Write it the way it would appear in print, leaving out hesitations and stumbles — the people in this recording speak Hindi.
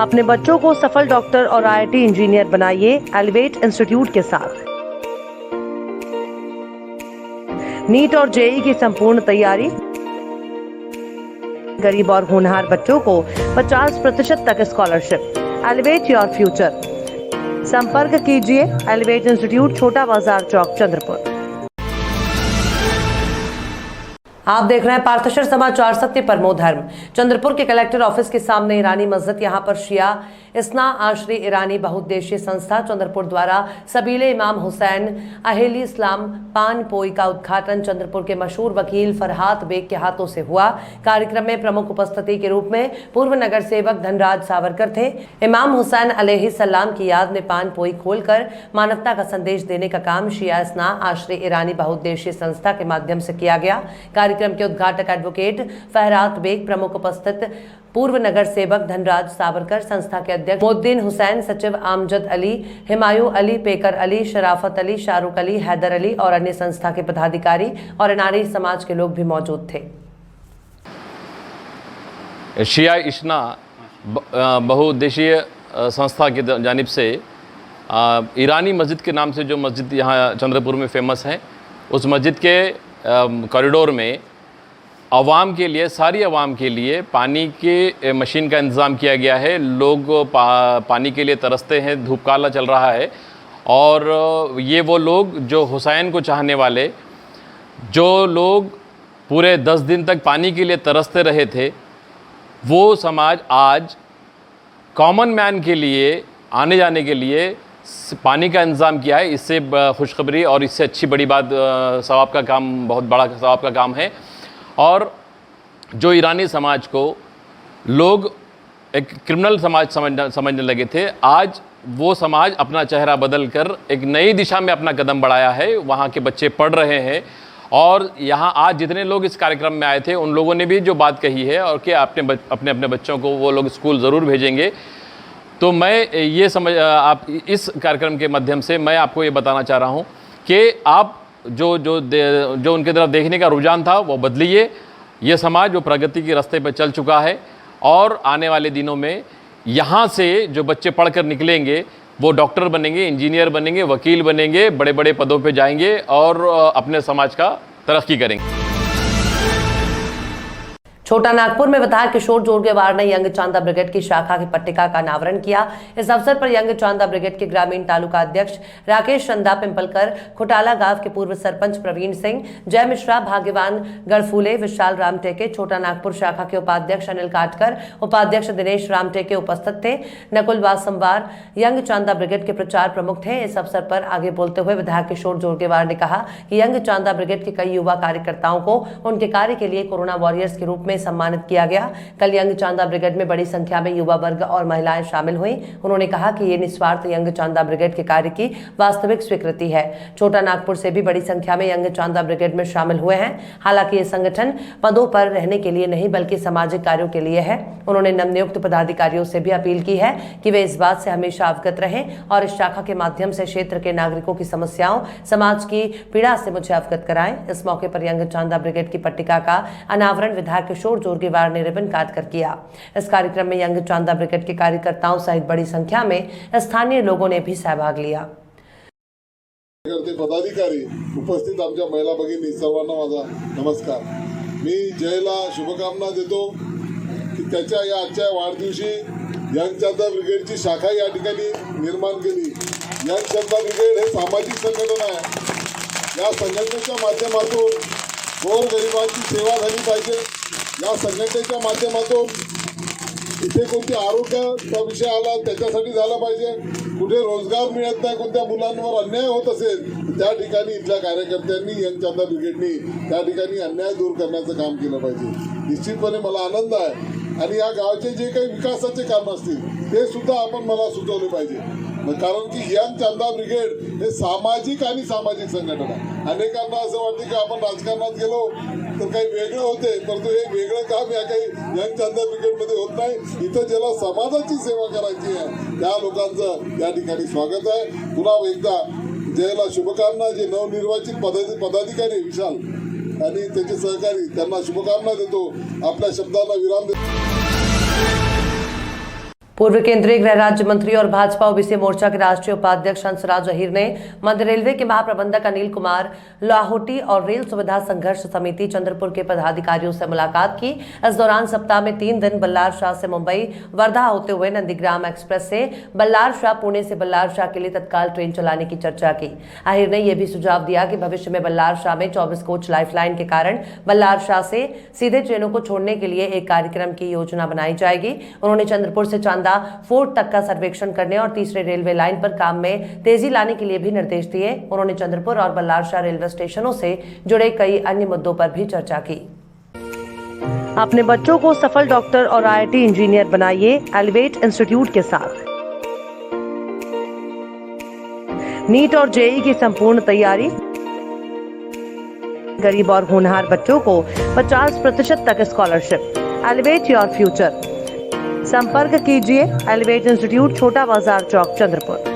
अपने बच्चों को सफल डॉक्टर और आईआईटी इंजीनियर बनाइए एलिवेट इंस्टीट्यूट के साथ। नीट और जेईई की संपूर्ण तैयारी। गरीब और होनहार बच्चों को 50% तक स्कॉलरशिप। Elevate your future. संपर्क कीजिए एलिवेट इंस्टीट्यूट, छोटा बाजार चौक, चंद्रपुर। आप देख रहे हैं पार्थशर समाचार। सत्य परमो धर्म। चंद्रपुर के कलेक्टर ऑफिस के सामने ईरानी मस्जिद, यहां पर शिया इस्ना आशरी ईरानी बहुउद्देशीय संस्था चंद्रपुर द्वारा सबीले इमाम हुसैन अहेली इस्लाम पान पोई का उद्घाटन चंद्रपुर के मशहूर वकील फरहात बेग के हाथों से हुआ। कार्यक्रम में प्रमुख उपस्थिति के रूप में पूर्व नगर सेवक धनराज सावरकर थे। इमाम हुसैन अलैहिस्सलाम की याद में पान पोई खोलकर मानवता का संदेश देने का काम शिया इस्ना आशरी ईरानी बहुउद्देशीय संस्था के माध्यम से किया गया। कार्यक्रम के उद्घाटक एडवोकेट फहरात बेग, प्रमुख उपस्थित पूर्व नगर सेवक धनराज सावरकर, संस्था के अध्यक्ष मोद्दीन हुसैन, सचिव आमजद अली, हिमायू अली, पेकर अली, शराफत अली, शाहरुख अली, हैदर अली और अन्य संस्था के पदाधिकारी और नारी समाज के लोग भी मौजूद थे। शिया इस्ना बहुउद्देशीय संस्था की जानिब से ईरानी मस्जिद के नाम से जो मस्जिद यहाँ चंद्रपुर में फेमस है, उस मस्जिद के कॉरिडोर में आवाम के लिए, सारी आवाम के लिए पानी के मशीन का इंतज़ाम किया गया है। लोग पानी के लिए तरसते हैं, धूप काला चल रहा है और ये वो लोग जो हुसैन को चाहने वाले, जो लोग पूरे 10 दिन तक पानी के लिए तरसते रहे थे, वो समाज आज कॉमन मैन के लिए आने जाने के लिए पानी का इंतज़ाम किया है। इससे खुशखबरी और इससे अच्छी बड़ी बात, सवाब का काम, बहुत बड़ा सवाब का काम है। और जो ईरानी समाज को लोग एक क्रिमिनल समाज समझने लगे थे, आज वो समाज अपना चेहरा बदल कर एक नई दिशा में अपना कदम बढ़ाया है। वहाँ के बच्चे पढ़ रहे हैं और यहाँ आज जितने लोग इस कार्यक्रम में आए थे उन लोगों ने भी जो बात कही है और कि अपने अपने बच्चों को वो लोग स्कूल ज़रूर भेजेंगे। तो मैं ये आप इस कार्यक्रम के माध्यम से मैं आपको ये बताना चाह रहा हूँ कि आप जो उनकी तरफ देखने का रुझान था वो बदलिए। ये समाज वो प्रगति के रास्ते पर चल चुका है और आने वाले दिनों में यहाँ से जो बच्चे पढ़कर निकलेंगे वो डॉक्टर बनेंगे, इंजीनियर बनेंगे, वकील बनेंगे, बड़े बड़े पदों पे जाएंगे और अपने समाज का तरक्की करेंगे। छोटा नागपुर में विधायक किशोर जोरगेवार ने यंग चांदा ब्रिगेड की शाखा की पट्टिका का अनावरण किया। इस अवसर पर यंग चांदा ब्रिगेड के ग्रामीण तालुका अध्यक्ष राकेश चंदा पिंपलकर, खुटाला गांव के पूर्व सरपंच प्रवीण सिंह, जय मिश्रा, भाग्यवान गढ़फूले, विशाल राम टेके, छोटा नागपुर शाखा के उपाध्यक्ष अनिल काटकर, उपाध्यक्ष दिनेश राम टेके उपस्थित थे। नकुल वासंवार यंग चांदा ब्रिगेड के प्रचार प्रमुख थे। इस अवसर पर आगे बोलते हुए विधायक किशोर जोरगेवार ने कहा कि यंग चांदा ब्रिगेड के कई युवा कार्यकर्ताओं को उनके कार्य के लिए कोरोना वॉरियर्स के रूप में सम्मानित किया गया। कल यंग चांदा ब्रिगेड में बड़ी संख्या में युवा वर्ग और महिलाएं शामिल हुई। उन्होंने कहा कि ये निस्वार्थ यंग चांदा ब्रिगेड के कार्य की वास्तविक स्वीकृति है। छोटा नागपुर से भी बड़ी संख्या में यंग चांदा ब्रिगेड में शामिल हुए हैं। हालांकि ये संगठन पदों पर रहने के लिए नहीं बल्कि सामाजिक कार्यों के लिए है। उन्होंने नवनियुक्त पदाधिकारियों से भी अपील की है कि वे इस बात से हमेशा अवगत रहें और इस शाखा के माध्यम से क्षेत्र के नागरिकों की समस्याओं, समाज की पीड़ा से मुझे अवगत कराएं। इस मौके पर यंग चांदा ब्रिगेड की पट्टिका का अनावरण विधायक किशोर जोरगेवार ने रिबन काट कर किया। इस कार्यक्रम में यंग चांदा ब्रिगेड के कार्यकर्ताओं सहित बड़ी संख्या में स्थानीय लोगों ने भी सहभाग लिया। पदाधिकारी उपस्थित आमच्या महिला भगिनी सर्वांना माझा नमस्कार। मी जयला शुभकामना देतो की त्याच्या या आजच्या वाढदिवशी यंग चांदा ब्रिगेडची शाखा या ठिकाणी निर्माण केली। यंग चांदा ब्रिगेड हे सामाजिक संघटना आहे। या संघटनेच्या माध्यमातून गोरगरिबांची सेवा झाली पाहिजे। या संघटनेच्या माध्यमातून इथे कोणती आरोग्याचा विषय आला त्याच्यासाठी झाला पाहिजे। कुठे रोजगार मिळत नाही, कोणत्या मुलांवर अन्याय होत असेल त्या ठिकाणी इथल्या कार्यकर्त्यांनी, यंग चांदा ब्रिगेडनी त्या ठिकाणी अन्याय दूर करण्याचं काम केलं पाहिजे। निश्चितपणे मला आनंद आहे आणि या गावाचे जे काही विकासाचे काम असतील ते सुद्धा आपण मला सुचवले पाहिजे। कारण की यंग चांदा ब्रिगेड हे सामाजिक आणि सामाजिक संघटना आहे। अनेकांना असं वाटतं की आपण राजकारणात गेलो तर काही वेगळं होते, परंतु हे वेगळं काम या काही यंग चांदा ब्रिगेडमध्ये होत नाही। इथं ज्याला समाजाची सेवा करायची आहे त्या लोकांचं या ठिकाणी स्वागत आहे। पुन्हा एकदा जयला शुभकामना। जे नवनिर्वाचित पदाधिकारी विशाल आणि त्याचे सहकारी त्यांना शुभकामना देतो। आपल्या शब्दांना विराम देतो। पूर्व केंद्रीय गृह राज्य मंत्री और भाजपा ओबीसी मोर्चा के राष्ट्रीय उपाध्यक्ष हंसराज अहीर ने मध्य रेलवे के महाप्रबंधक अनिल कुमार लाहौटी और रेल सुविधा संघर्ष समिति चंद्रपुर के पदाधिकारियों से मुलाकात की। इस दौरान सप्ताह में 3 दिन बल्लार शाह से मुंबई वर्धा होते हुए नंदीग्राम एक्सप्रेस से बल्लार शाह, पुणे से बल्लार शाह के लिए तत्काल ट्रेन चलाने की चर्चा की। अहीर ने यह भी सुझाव दिया कि भविष्य में बल्लार शाह में 24 कोच लाइफलाइन के कारण बल्लार शाह से सीधे ट्रेनों को छोड़ने के लिए एक कार्यक्रम की योजना बनाई जाएगी। उन्होंने चंद्रपुर से चांदा फोर्ट तक का सर्वेक्षण करने और तीसरे रेलवे लाइन पर काम में तेजी लाने के लिए भी निर्देश दिए। उन्होंने चंद्रपुर और बल्लार शाह रेलवे स्टेशनों से जुड़े कई अन्य मुद्दों पर भी चर्चा की। अपने बच्चों को सफल डॉक्टर और IIT इंजीनियर बनाइए एलिवेट इंस्टीट्यूट के साथ। नीट और JEE की संपूर्ण तैयारी। गरीब और होनहार बच्चों को 50% तक स्कॉलरशिप। Elevate your future. संपर्क कीजिए एलिवेट इंस्टीट्यूट, छोटा बाजार चौक, चंद्रपुर।